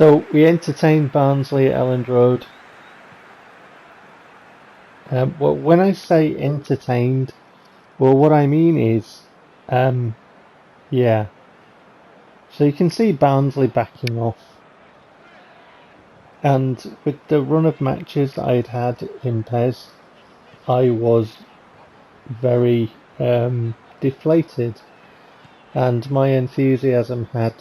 So we entertained Barnsley at Elland Road. Well, when I say entertained, well, what I mean is, yeah. So you can see Barnsley backing off. And with the run of matches that I'd had in PES, I was very deflated, and my enthusiasm had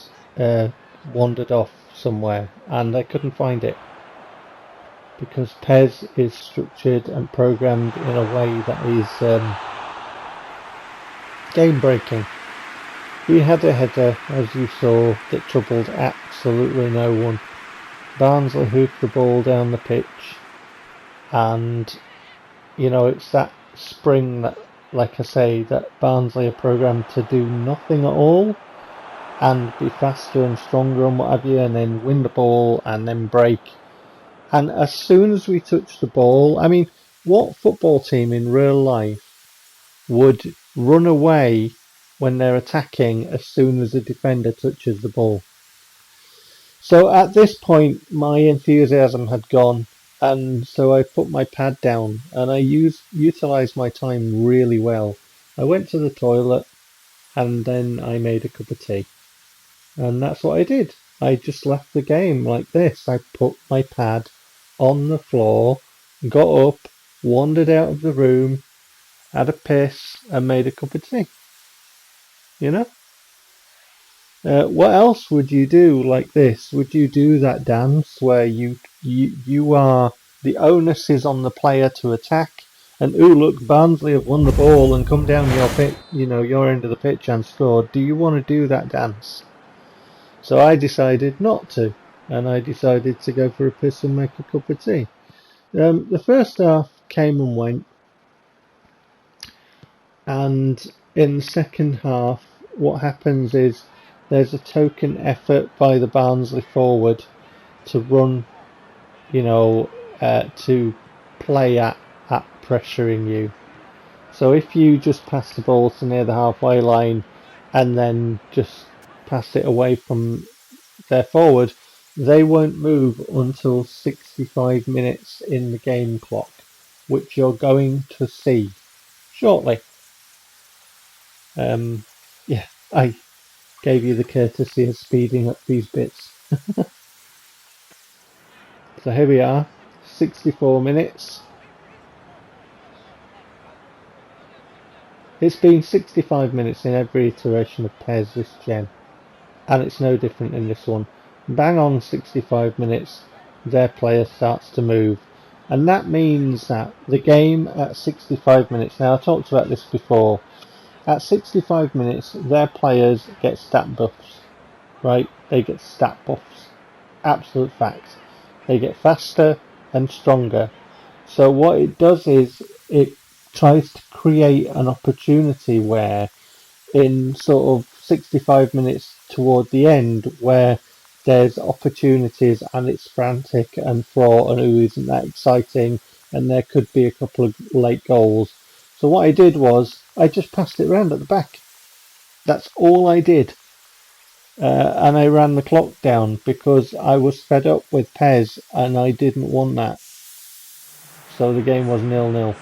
wandered off somewhere, and I couldn't find it. Because PES is structured and programmed in a way that is game breaking. We had a header, as you saw, that troubled absolutely no one. Barnsley hoofed the ball down the pitch, and it's that spring that, like I say, that Barnsley are programmed to do nothing at all and be faster and stronger and what have you, and then win the ball and then break. And as soon as we touch the ball, I mean, what football team in real life would run away when they're attacking as soon as a defender touches the ball? So at this point, my enthusiasm had gone, and so I put my pad down and I utilised my time really well. I went to the toilet and then I made a cup of tea. And that's what I did. I just left the game like this. I put my pad on the floor, got up, wandered out of the room, had a piss, and made a cup of tea. What else would you do like this? Would you do that dance where you are, the onus is on the player to attack, and look, Barnsley have won the ball and come down your pit, your end of the pitch and scored. Do you want to do that dance? So I decided not to, and I decided to go for a piss and make a cup of tea. The first half came and went, and in the second half, what happens is there's a token effort by the Barnsley forward to run, to play at pressuring you. So if you just pass the ball to near the halfway line and then just pass it away from their forward, they won't move until 65 minutes in the game clock, which you're going to see shortly. I gave you the courtesy of speeding up these bits. So here we are, 64 minutes. It's been 65 minutes in every iteration of PES this gen, and it's no different in this one. Bang on 65 minutes, their player starts to move. And that means that the game at 65 minutes, now I talked about this before, at 65 minutes their players get stat buffs, right? They get stat buffs. Absolute facts. They get faster and stronger. So what it does is it tries to create an opportunity where in sort of 65 minutes toward the end where there's opportunities and it's frantic and fraught and isn't that exciting and there could be a couple of late goals. So what I did was I just passed it around at the back. That's all I did. And I ran the clock down because I was fed up with PES and I didn't want that. So the game was 0-0.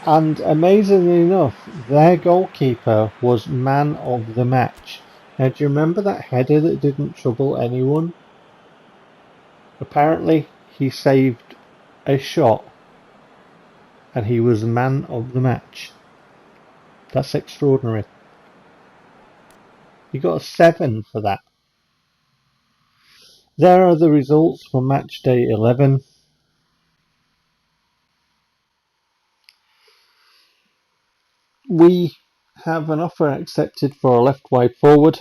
And amazingly enough, their goalkeeper was man of the match. Now, do you remember that header that didn't trouble anyone? Apparently, he saved a shot and he was man of the match. That's extraordinary. He got a 7 for that. There are the results for match day 11. We have an offer accepted for a left wide forward,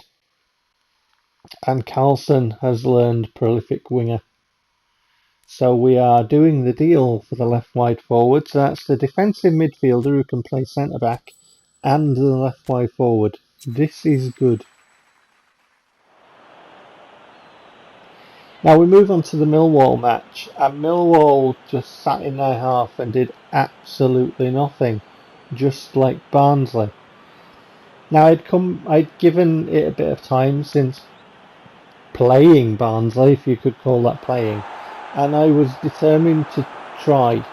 and Carlson has learned prolific winger. So we are doing the deal for the left wide forward. So that's the defensive midfielder who can play centre back and the left wide forward. This is good. Now we move on to the Milwall match, and Milwall just sat in their half and did absolutely nothing, just like Barnsley. Now I'd given it a bit of time since playing Barnsley, if you could call that playing, and I was determined to try.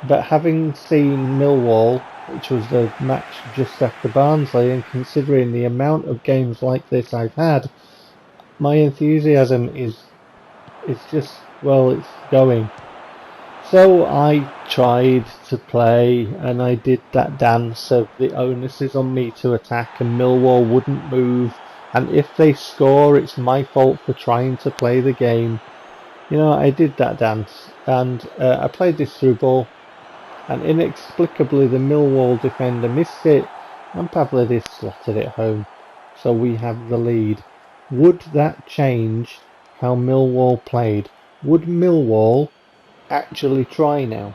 But having seen Milwall, which was the match just after Barnsley, and considering the amount of games like this I've had, my enthusiasm is just, well, it's going. So I tried to play, and I did that dance of the onus is on me to attack, and Milwall wouldn't move, and if they score, it's my fault for trying to play the game. You know, I did that dance, and I played this through ball, and inexplicably the Milwall defender missed it, and Pavlidis slotted it home. So we have the lead. Would that change how Milwall played? Would Milwall actually try now?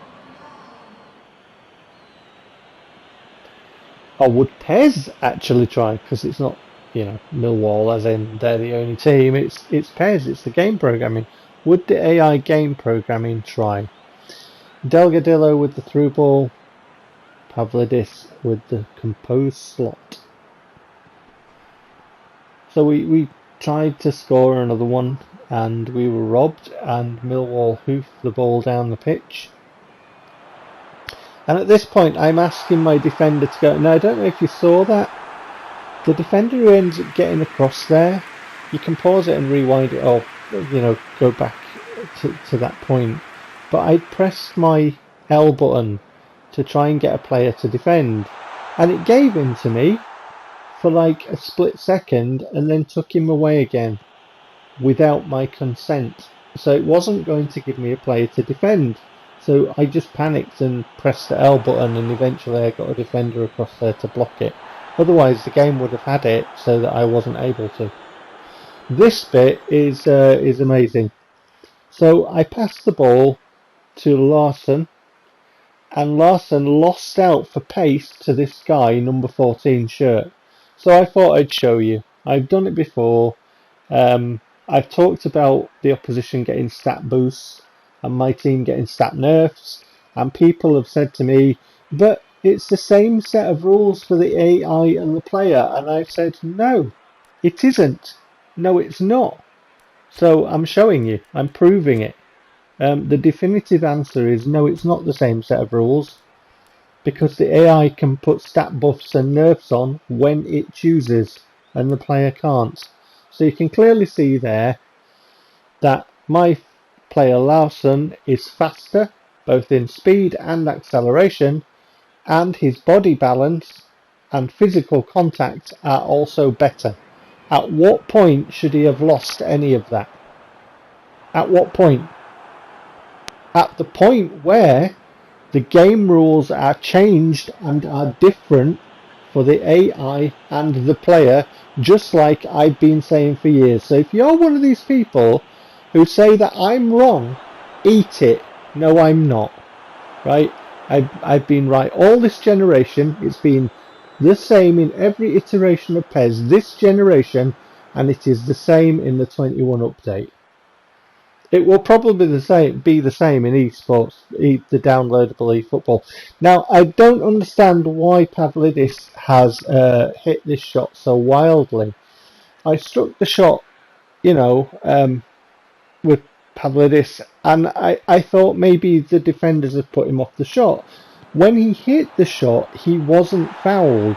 Or would PES actually try? Because it's not, Millwall as in they're the only team. It's PES, it's the game programming. Would the AI game programming try? Delgadillo with the through ball, Pavlidis with the composed slot. So we tried to score another one, and we were robbed, and Millwall hoofed the ball down the pitch. And at this point I'm asking my defender to go. Now I don't know if you saw that. The defender who ends up getting across there, you can pause it and rewind it, or go back to that point. But I pressed my L button to try and get a player to defend, and it gave him to me for like a split second and then took him away again without my consent. So it wasn't going to give me a player to defend. So I just panicked and pressed the L button, and eventually I got a defender across there to block it. Otherwise the game would have had it so that I wasn't able to. This bit is amazing. So I passed the ball to Larson, and Larson lost out for pace to this guy, number 14 shirt. So I thought I'd show you. I've done it before. I've talked about the opposition getting stat boosts and my team getting stat nerfs, and people have said to me, but it's the same set of rules for the AI and the player, and I've said, no, it isn't. No, it's not. So I'm showing you. I'm proving it. The definitive answer is no, it's not the same set of rules, because the AI can put stat buffs and nerfs on when it chooses, and the player can't. So you can clearly see there that my player Larson is faster, both in speed and acceleration, and his body balance and physical contact are also better. At what point should he have lost any of that? At what point? At the point where the game rules are changed and are different for the AI and the player, just like I've been saying for years. So if you're one of these people who say that I'm wrong, eat it. No, I'm not. Right? I've been right all this generation. It's been the same in every iteration of PES this generation, and it is the same in the 21 update. It will probably be the same in esports, the downloadable eFootball. Now, I don't understand why Pavlidis has hit this shot so wildly. I struck the shot, with Pavlidis, and I thought maybe the defenders had put him off the shot. When he hit the shot, he wasn't fouled,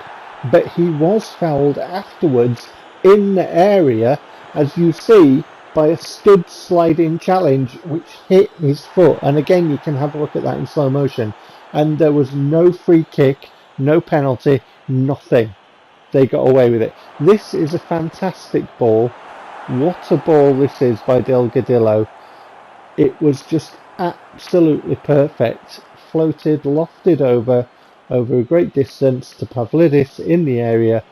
but he was fouled afterwards in the area, as you see, by a stood sliding challenge which hit his foot. And again, you can have a look at that in slow motion. And there was no free kick, no penalty, nothing. They got away with it. This is a fantastic ball. What a ball this is by Delgadillo. It was just absolutely perfect. Floated, lofted over a great distance to Pavlidis in the area,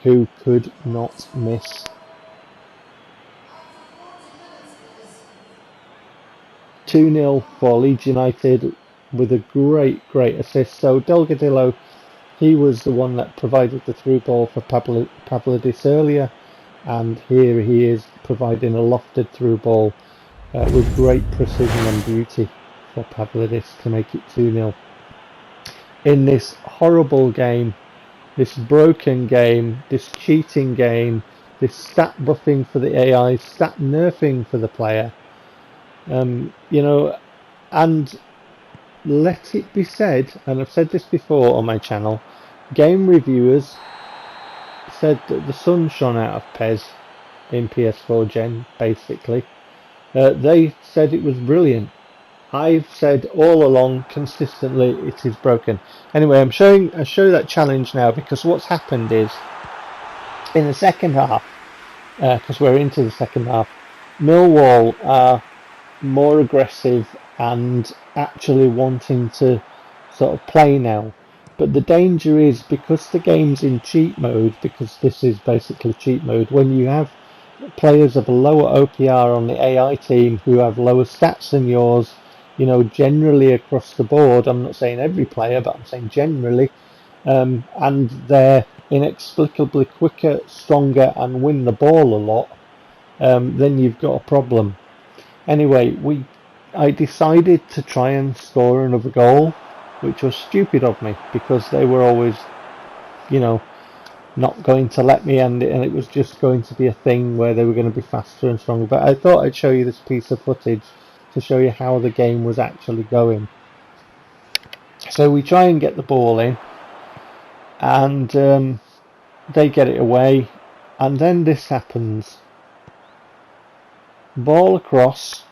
who could not miss. 2-0 for Leeds United with a great assist. So Delgadillo, he was the one that provided the through ball for Pavlidis earlier, and here he is providing a lofted through ball with great precision and beauty for Pavlidis to make it 2-0. In this horrible game, this broken game, this cheating game, this stat buffing for the AI, stat nerfing for the player. You know, and let it be said, and I've said this before on my channel, game reviewers said that the sun shone out of PES in PS4 Gen, basically. They said it was brilliant. I've said all along consistently it is broken. Anyway, I'll show you that challenge now, because what's happened is in the second half, because we're into the second half, Milwall are more aggressive and actually wanting to sort of play now. But the danger is, because the game's in cheat mode, because this is basically cheat mode, when you have players of a lower OPR on the AI team who have lower stats than yours, you know, generally across the board, I'm not saying every player, but I'm saying generally, and they're inexplicably quicker, stronger, and win the ball a lot, then you've got a problem. Anyway, I decided to try and score another goal, which was stupid of me, because they were always, you know, not going to let me, and it was just going to be a thing where they were going to be faster and stronger. But I thought I'd show you this piece of footage to show you how the game was actually going. So we try and get the ball in, and they get it away, and then this happens. Ball across.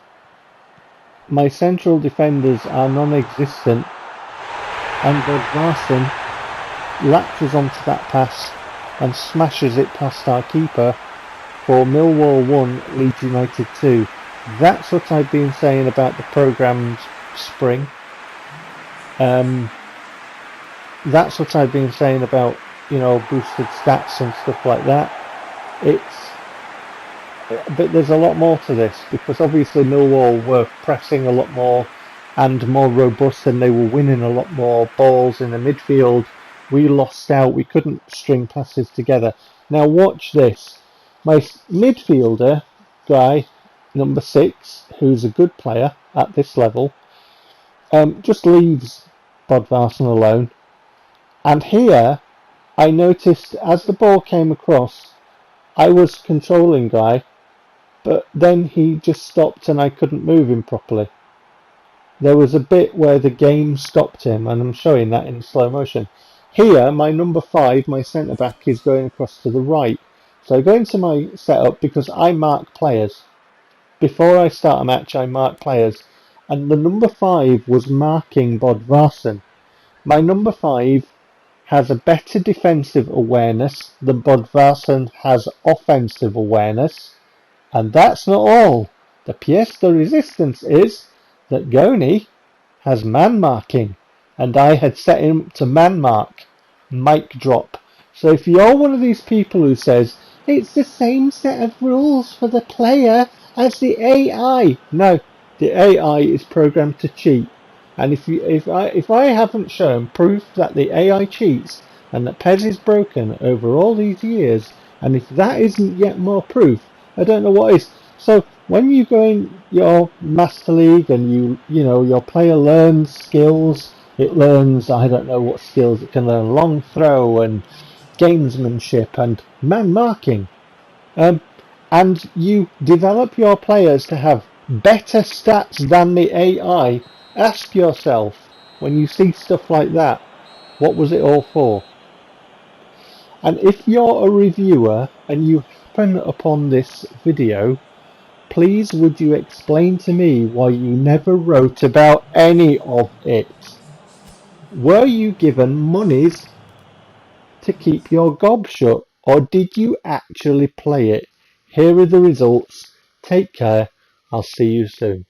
My central defenders are non-existent, and Bodvarsson latches onto that pass and smashes it past our keeper for Milwall 1, Leeds United 2. That's what I've been saying about the programmed spring. That's what I've been saying about, you know, boosted stats and stuff like that. But there's a lot more to this, because obviously Millwall were pressing a lot more and more robust, and they were winning a lot more balls in the midfield. We lost out. We couldn't string passes together. Now watch this. My midfielder guy, number 6, who's a good player at this level, just leaves Bodvarsson alone. And here, I noticed as the ball came across, I was controlling guy, but then he just stopped and I couldn't move him properly. There was a bit where the game stopped him, and I'm showing that in slow motion. Here, my number 5, my centre back, is going across to the right. So I go into my setup, because I mark players. Before I start a match, I mark players. And the number 5 was marking Bodvarsson. My number 5 has a better defensive awareness than Bodvarsson has offensive awareness. And that's not all. The pièce de resistance is that Goni has man marking, and I had set him to man mark. Mic drop. So if you're one of these people who says it's the same set of rules for the player as the AI, no, the AI is programmed to cheat. And if I haven't shown proof that the AI cheats and that PES is broken over all these years, and if that isn't yet more proof, I don't know what is. So when you go in your Master League and you know your player learns skills, it learns, I don't know what skills, it can learn long throw and gamesmanship and man marking, and you develop your players to have better stats than the AI. Ask yourself, when you see stuff like that, what was it all for? And if you're a reviewer and you happen upon this video, please would you explain to me why you never wrote about any of it? Were you given monies to keep your gob shut, or did you actually play it? Here are the results. Take care. I'll see you soon.